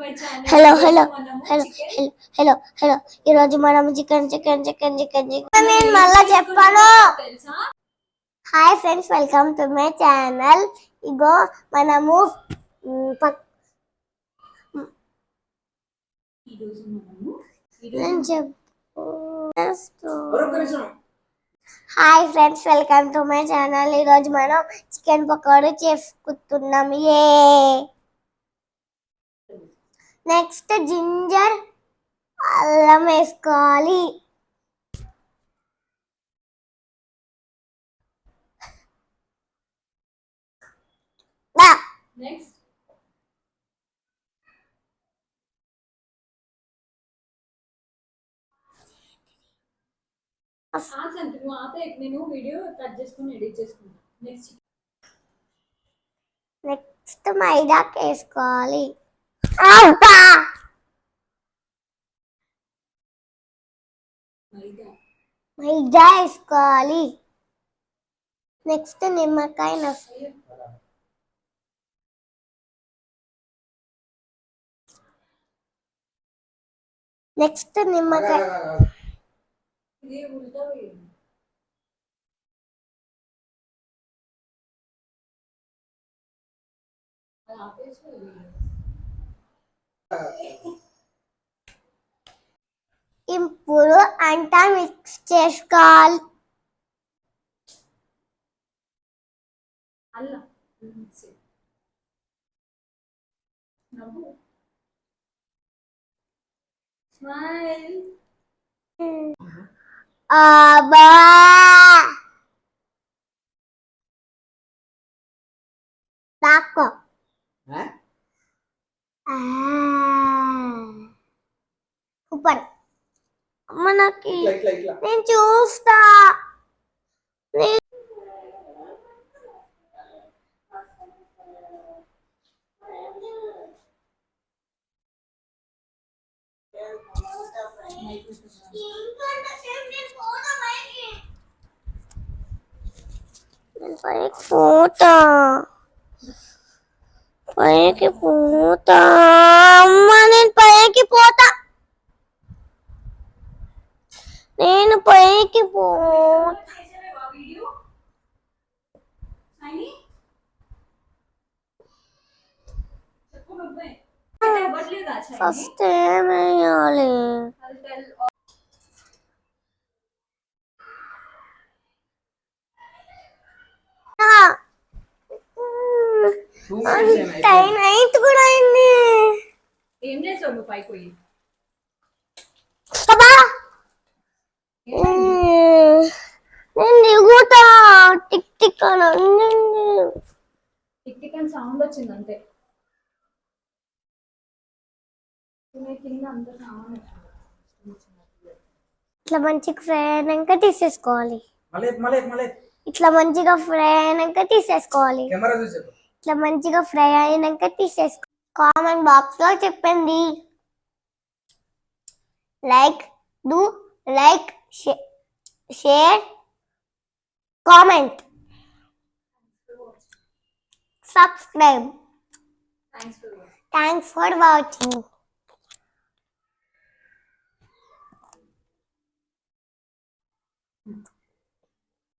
Hello hello hello hello hello hello ఈరోజు మనం chicken chicken chicken chicken chicken నేను మళ్ళా చెప్పాను. Hi friends, welcome to my channel. ఇగో మనము hi friends, welcome to my channel. ఈరోజు మనం చికెన్ పకోడీ చేసుకుంటున్నాం. నెక్స్ట్ జింజర్ అల్లం వేసుకోవాలి. నెక్స్ట్ నేను వీడియో కట్ చేసుకుని ఎడిట్ చేసుకున్నా. నెక్స్ట్ మైదా వేసుకోవాలి. మైదా వేసుకోవాలి. నెక్స్ట్ నిమ్మకాయ నెక్స్ట్ నిమ్మకాయ ఇప్పుడు అంతా మిక్స్ చేసుకోవాలి. అబ్బా దాక్కో సూపర్. మనకి నేను చూస్తా. పైకి పోతా అమ్మా, నేను పైకి పోతా. నేను పైకి పోతా. ఫస్ట్ ఏమేయాలి? టైం అయితే కూడా అయింది. ఏం చేసావు నువ్వు? పైకి పోయి నేను దిగుతా. టిక్ టిక్ అని టిక్ టిక్ అని సౌండ్ వచ్చింది అంతే. ఇట్లా మంచిగా ఫ్రై అయినాక తీసేసుకోవాలి. ఇట్లా మంచిగా ఫ్రై అయినాక తీసేసుకోవాలి. ఇట్లా మంచిగా ఫ్రై అయినాక తీసేసుకో. కామెంట్ బాక్స్ లో చెప్పండి. Like share comment subscribe. Thanks for watching.